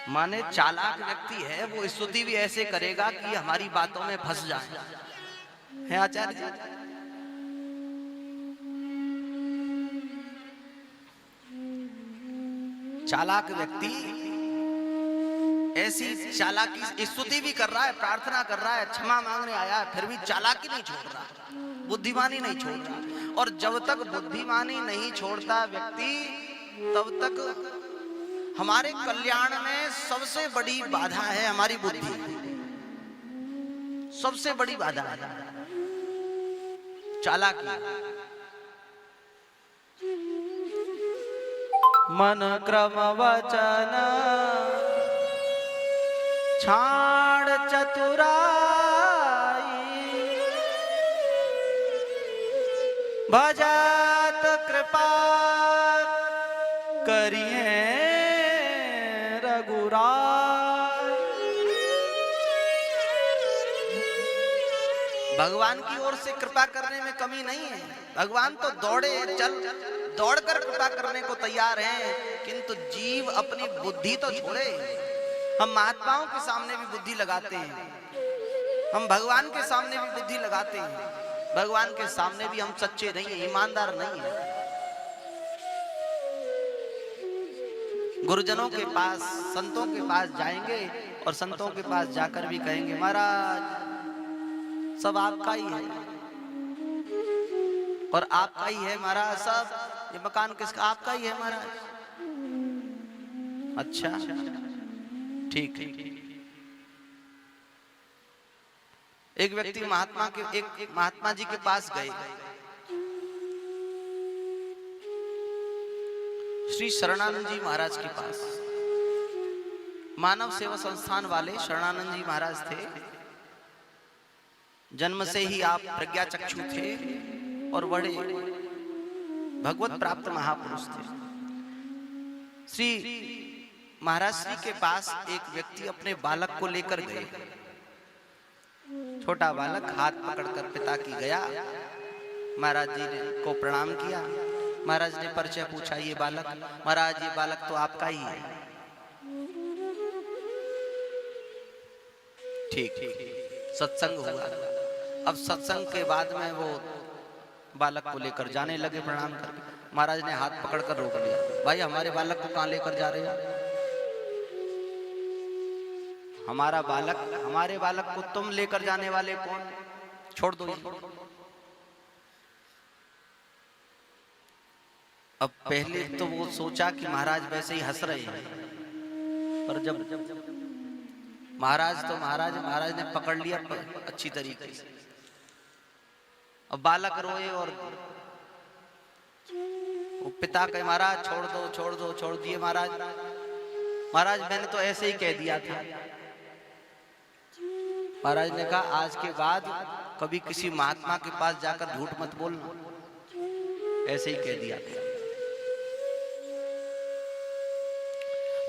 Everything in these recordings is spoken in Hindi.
माने चालाक व्यक्ति है वो स्तुति भी ऐसे करेगा कि हमारी बातों में फंस जाए, है आचार्य जी? चालाक व्यक्ति ऐसी चालाकी, स्तुति भी कर रहा है, प्रार्थना कर रहा है, क्षमा मांगने आया है, फिर भी चालाकी नहीं छोड़ रहा, बुद्धिमानी नहीं छोड़ रहा। और जब तक बुद्धिमानी नहीं छोड़ता व्यक्ति, तब तक हमारे कल्याण में सबसे बड़ी बाधा है हमारी बुद्धि, सबसे बड़ी बाधा है चालाकी। मन क्रम वचन छाड़ चतुराई, भजत कृपा करिए रघुराय। भगवान की ओर से कृपा करने में कमी नहीं है, भगवान तो दौड़कर कृपा करने को तैयार हैं, किंतु जीव अपनी बुद्धि तो छोड़े। हम महात्माओं के सामने भी बुद्धि लगाते हैं, हम भगवान के सामने भी बुद्धि लगाते हैं, भगवान के सामने भी हम सच्चे नहीं हैं, ईमानदार नहीं हैं। गुरुजनों के पास, संतों के पास जाएंगे और संतों के पास जाकर भी कहेंगे महाराज सब आपका ही है और आपका ही है महाराज, सब ये मकान किसका? आपका ही है महाराज। अच्छा ठीक है। एक व्यक्ति एक महात्मा जी के पास गए, श्री शरणानंद जी महाराज के पास। मानव सेवा संस्थान वाले शरणानंद जी महाराज थे, जन्म से ही आप प्रज्ञा चक्षु थे और बड़े भगवत प्राप्त महापुरुष थे। श्री महाराज श्री के पास एक व्यक्ति अपने बालक को लेकर गए। छोटा बालक हाथ पकड़कर पिता की गया, महाराज जी ने को प्रणाम किया। महाराज ने परिचय पूछा, ये बालक? महाराज ये बालक तो आपका ही है। ठीक, सत्संग हुआ। अब सत्संग के बाद में वो बालक को लेकर जाने लगे प्रणाम करके। महाराज ने हाथ पकड़कर रोक लिया, भाई हमारे बालक को कहां लेकर जा रहे हो? हमारे बालक को तुम लेकर जाने वाले कौन? छोड़ दो। अब पहले तो वो सोचा कि महाराज वैसे ही हंस रहे हैं, पर जब महाराज ने पकड़ लिया अच्छी तरीके से। अब बालक रोए और वो पिता कहे महाराज छोड़ दिए महाराज मैंने तो ऐसे ही कह दिया था। महाराज ने कहा आज के बाद कभी किसी महात्मा के पास जाकर झूठ मत बोलना, ऐसे ही कह दिया था।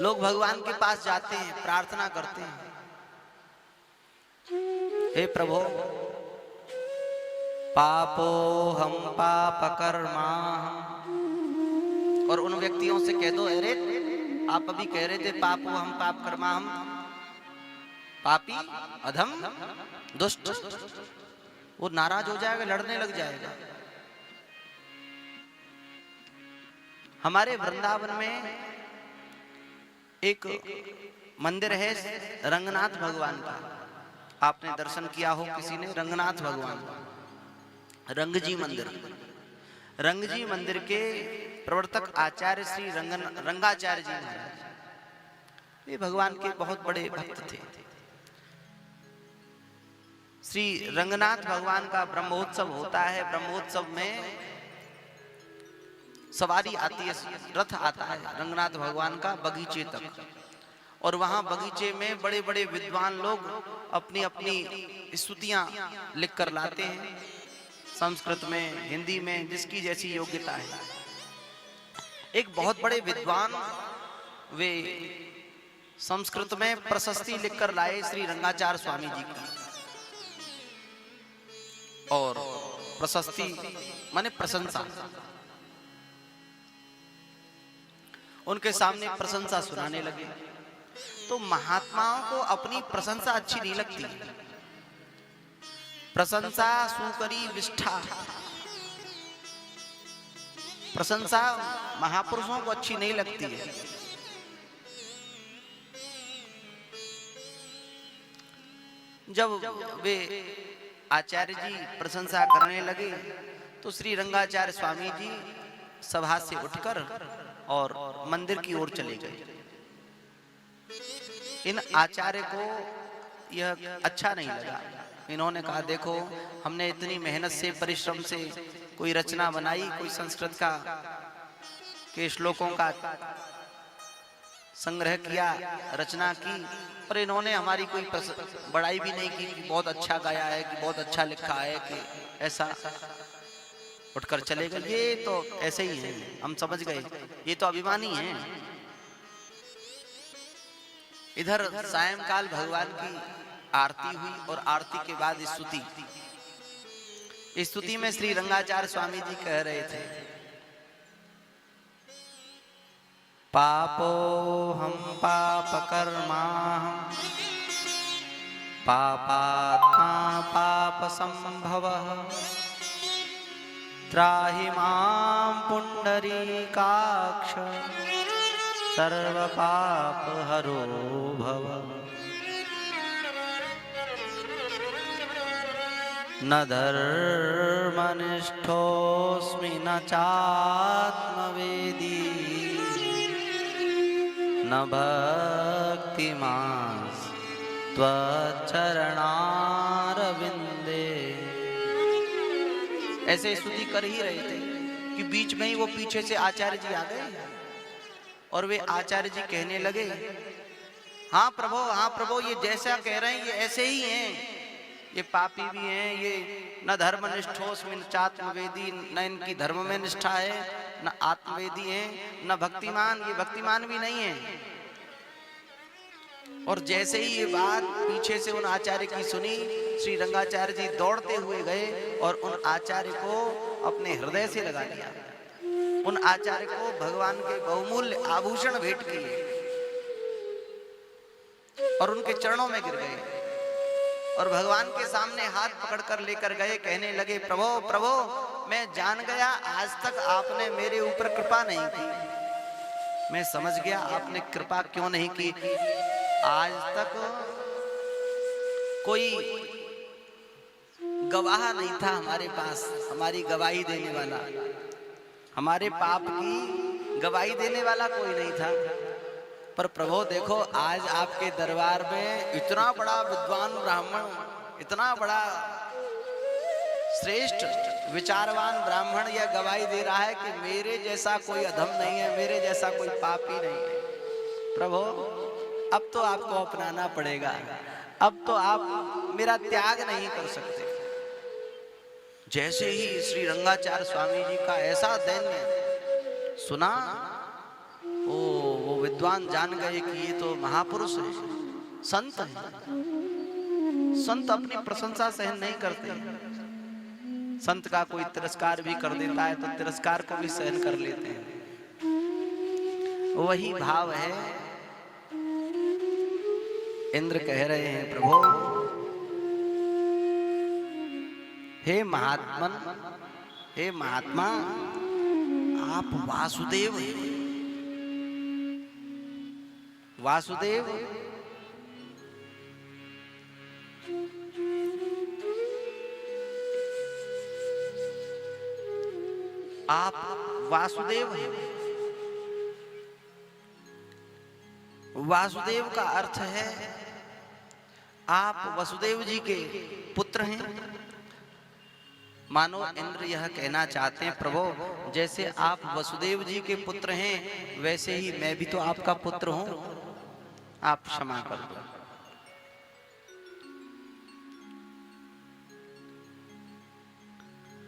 लोग भगवान के पास जाते हैं, प्रार्थना करते हैं, हे प्रभु पापो हम पाप कर्मा, और उन व्यक्तियों से कह दो अरे आप अभी कह रहे थे पापो हम पाप कर्मा, हम पापी अधम दुष्ट, वो नाराज हो जाएगा, लड़ने लग जाएगा। हमारे वृंदावन में एक मंदिर है रंगनाथ भगवान का, आपने दर्शन किया हो किसी ने? रंगनाथ भगवान, रंगजी मंदिर। रंगजी मंदिर के प्रवर्तक आचार्य श्री रंगाचार्य जी महाराज, ये भगवान के बहुत बड़े भक्त थे। श्री रंगनाथ भगवान का ब्रह्मोत्सव होता है। ब्रह्मोत्सव में सवारी आती है, रथ आता है रंगनाथ भगवान का बगीचे तक, और वहां बगीचे में बड़े बड़े विद्वान लोग अपनी अपनी स्तुतियां लिख कर लाते हैं, संस्कृत में, हिंदी में, जिसकी जैसी योग्यता है। एक बहुत बड़े विद्वान वे संस्कृत में प्रशस्ति लिखकर लाए श्री रंगाचार्य स्वामी जी की, और प्रशस्ति माने प्रशंसा, उनके सामने प्रशंसा सुनाने लगे। तो महात्माओं को अपनी प्रशंसा अच्छी नहीं लगती। प्रशंसा सुकरी विष्ठा, प्रशंसा महापुरुषों को अच्छी नहीं लगती है। जब वे आचार्य जी प्रशंसा करने लगे तो श्री रंगाचार्य स्वामी जी सभा से उठकर और मंदिर की ओर चले गए। इन आचार्य को यह अच्छा नहीं लगा। इन्होंने कहा, देखो हमने इतनी मेहनत से परिश्रम से कोई रचना बनाई, कोई संस्कृत का के श्लोकों का संग्रह किया, रचना की, और इन्होंने हमारी कोई बड़ाई भी नहीं की कि बहुत अच्छा गाया है, कि बहुत अच्छा लिखा है, कि ऐसा उठकर चले गए। ये तो ऐसे ही है, हम समझ गए, ये तो अभिमानी है। इधर सायंकाल भगवान की आरती हुई और आरती के बाद स्तुति। स्तुति में श्री रंगाचार्य स्वामी जी कह रहे थे, पापो हम पाप कर्मा पापात्मा पाप संभव त्राहि मां पुंडरीकाक्ष सर्व पाप हरो भव। न धर्मनिष्ठोऽस्मि न चात्मवेदी न भक्तिमान् त्वच्चरणारविंदे। ऐसे स्तुति कर ही रहे थे कि बीच में ही वो पीछे से आचार्य जी आ गए और वे आचार्य जी कहने लगे, हाँ प्रभु, हाँ प्रभु, ये जैसा कह रहे हैं ये ऐसे ही हैं, ये पापी भी हैं, ये न धर्मनिष्ठोऽस्मि न चात्मवेदी, न इनकी धर्म में निष्ठा है, न आत्मवेदी है, न भक्तिमान, ये भक्तिमान भी नहीं है। और जैसे ही ये बात पीछे से उन आचार्य की सुनी, श्री रंगाचार्य जी दौड़ते हुए गए और उन आचार्य को अपने हृदय से लगा लिया। उन आचार्य को भगवान के बहुमूल्य आभूषण भेंट किए और उनके चरणों में गिर गए और भगवान के सामने हाथ पकड़कर लेकर गए। कहने लगे, प्रभु प्रभु, मैं जान गया आज तक आपने मेरे ऊपर कृपा नहीं की। मैं समझ गया आपने कृपा क्यों नहीं की। आज तक कोई गवाह नहीं था हमारे पास, हमारी गवाही देने वाला, हमारे पाप की गवाही देने वाला कोई नहीं था। पर प्रभु देखो, आज आपके दरबार में इतना बड़ा विद्वान ब्राह्मण, इतना बड़ा श्रेष्ठ विचारवान ब्राह्मण यह गवाही दे रहा है कि मेरे जैसा कोई अधम नहीं है, मेरे जैसा कोई पापी नहीं है। प्रभु अब तो आपको अपनाना पड़ेगा, अब तो आप मेरा त्याग नहीं कर सकते। जैसे ही श्री रंगाचार्य स्वामी जी का ऐसा दैन्य सुना, वो विद्वान जान गए कि ये तो महापुरुष है, संत है। संत अपनी प्रशंसा सहन नहीं करते। संत का कोई तिरस्कार भी कर देता है तो तिरस्कार को भी सहन कर लेते हैं। वही भाव है। इंद्र कह रहे हैं, प्रभु हे महात्मन, हे महात्मा, आप वासुदेव हैं। वासुदेव आप वासुदेव हैं। वासुदेव का अर्थ है आप वसुदेव जी के पुत्र हैं। मानो इंद्र यह कहना चाहते हैं, प्रभु जैसे आप वसुदेव जी के पुत्र हैं वैसे ही मैं भी तो आपका पुत्र हूं, आप क्षमा कर दो।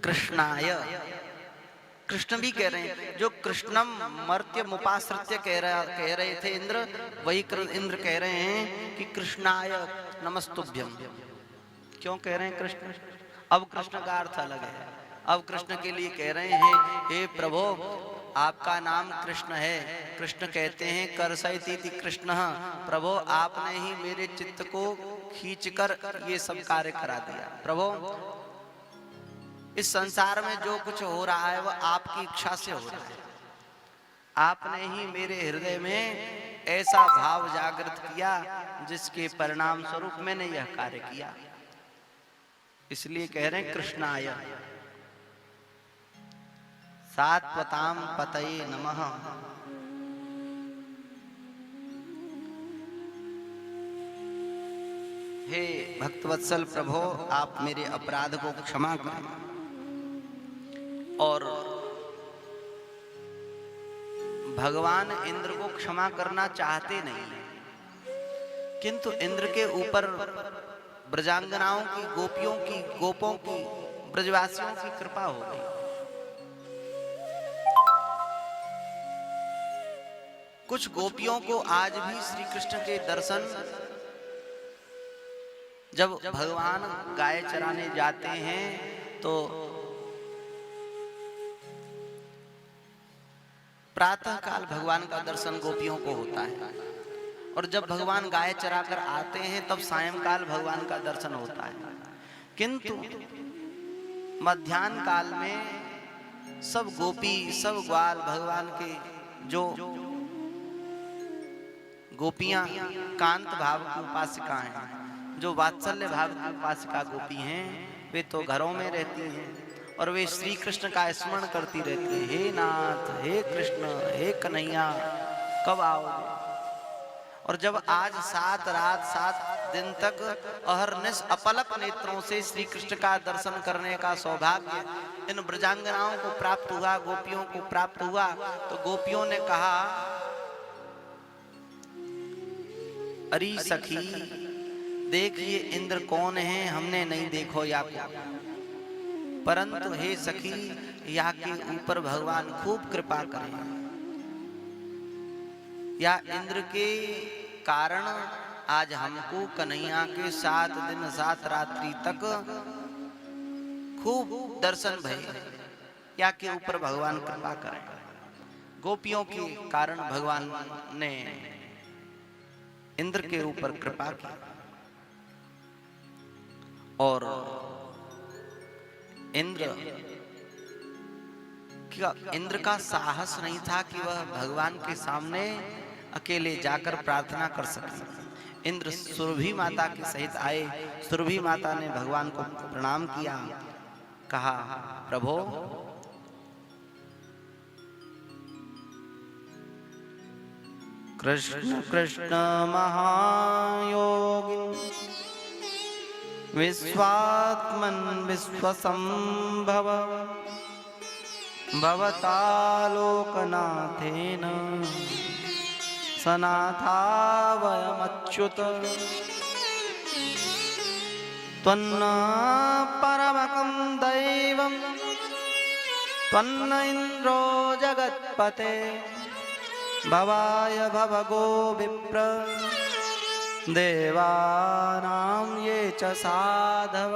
कृष्णाय, कृष्ण भी कह रहे हैं, जो कृष्णम मर्त्य मुपाश्रित्य कह रहे थे इंद्र, वही इंद्र कह रहे हैं कि कृष्णाय नमस्तुभ्यम। क्यों कह रहे हैं कृष्ण? अब कृष्ण का अर्थ अलग है। अब कृष्ण के लिए कह रहे हैं, हे प्रभु आपका नाम कृष्ण है। कृष्ण कहते हैं करसयतीति कृष्ण, प्रभु आपने ही मेरे चित्त को खींचकर ये सब कार्य करा दिया। प्रभु इस संसार में जो कुछ हो रहा है वह आपकी इच्छा से हो रहा है। आपने ही मेरे हृदय में ऐसा भाव जागृत किया जिसके परिणाम स्वरूप मैंने यह कार्य किया। इसलिए कह रहे हैं कृष्णाय सात्वताम पतये नमः। हे भक्तवत्सल प्रभो, आप मेरे अपराध को क्षमा करें। और भगवान इंद्र को क्षमा करना चाहते नहीं, किंतु इंद्र के ऊपर ब्रजांगनाओं की, गोपियों की, गोपों की, ब्रजवासियों की कृपा हो गई। कुछ गोपियों को आज भी श्री कृष्ण के दर्शन, जब भगवान गाय चराने जाते हैं तो प्रातः काल भगवान का दर्शन गोपियों को होता है, और जब भगवान गाय चराकर आते हैं तब सायंकाल भगवान का दर्शन होता है। किंतु मध्याह्न काल में सब गोपी, सब ग्वाल, भगवान के जो गोपियां कांत भाव की उपासिका हैं, जो वात्सल्य भाव की उपासिका गोपी हैं, वे तो घरों में रहती हैं और वे श्री कृष्ण का स्मरण करती रहती हैं। हे नाथ, हे कृष्ण, हे कन्हैया, कब आओगे? और जब आज 7 रात 7 दिन तक अहरनिश अपलक नेत्रों से श्री कृष्ण का दर्शन करने का सौभाग्य इन ब्रजांगनाओं को प्राप्त हुआ, गोपियों को प्राप्त हुआ, तो गोपियों ने कहा, अरे सखी देखिए इंद्र कौन है, हमने नहीं देखो या को, परंतु हे सखी या के ऊपर भगवान खूब कृपा करें। या इंद्र के कारण आज हमको कन्हैया के 7 दिन 7 रात्रि तक खूब दर्शन भये, या के ऊपर भगवान कृपा करें। गोपियों के कारण भगवान ने इंद्र के ऊपर कृपा की, और इंद्र का साहस नहीं था कि वह भगवान के सामने अकेले जाकर प्रार्थना कर सके। इंद्र सुरभि माता के सहित आए। सुरभि माता ने भगवान को प्रणाम किया, कहा, प्रभो कृष्ण कृष्ण महायोगी विश्वात्मन विश्वसंभव भवतालोकनाथेन सनाथावयमच्युत त्वन्न परमकं दैवं त्वन्न इन्द्रो जगत्पते भवाय भवगो विप्र देवानां ये च साधव।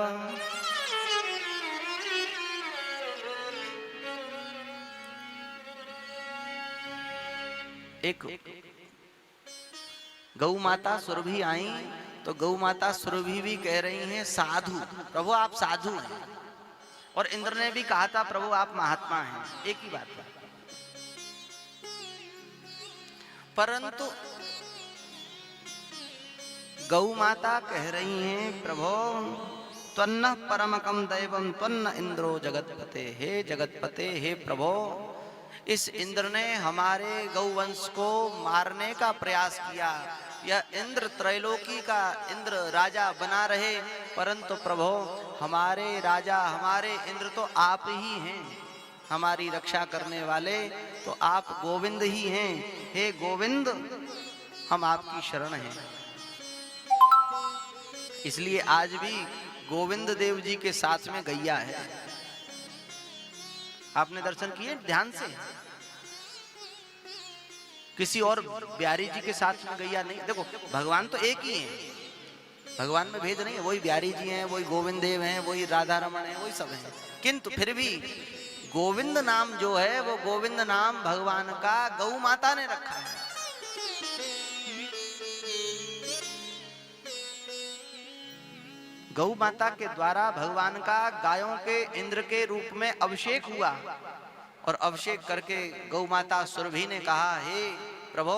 एक गौ माता सुरभि आई तो गौ माता सुरभि भी कह रही हैं, साधु प्रभु आप साधु हैं, और इंद्र ने भी कहा था प्रभु आप महात्मा हैं, एक ही बात है। परंतु गौ माता कह रही हैं, प्रभो त्वन्न परमकम दैवम त्वन्न इंद्रो जगतपते, हे जगतपते, हे प्रभो इस इंद्र ने हमारे गौवंश को मारने का प्रयास किया। यह इंद्र त्रैलोकी का इंद्र राजा बना रहे, परंतु प्रभो हमारे राजा, हमारे इंद्र तो आप ही हैं, हमारी रक्षा करने वाले तो आप गोविंद ही हैं। हे गोविंद हम आपकी शरण हैं। इसलिए आज भी गोविंद देव जी के साथ में गैया है। आपने दर्शन किए ध्यान से? किसी और बिहारी जी के साथ में गैया नहीं। देखो भगवान तो एक ही हैं, भगवान में भेद नहीं है, वही बिहारी जी हैं, वही गोविंद देव हैं, वही राधा रमन है, वही सब हैं। किंतु फिर भी गोविंद नाम जो है वो गोविंद नाम भगवान का गौ माता ने रखा है। गौ माता के द्वारा भगवान का गायों के इंद्र के रूप में अभिषेक हुआ और अभिषेक करके गौ माता सुरभि ने कहा, हे प्रभु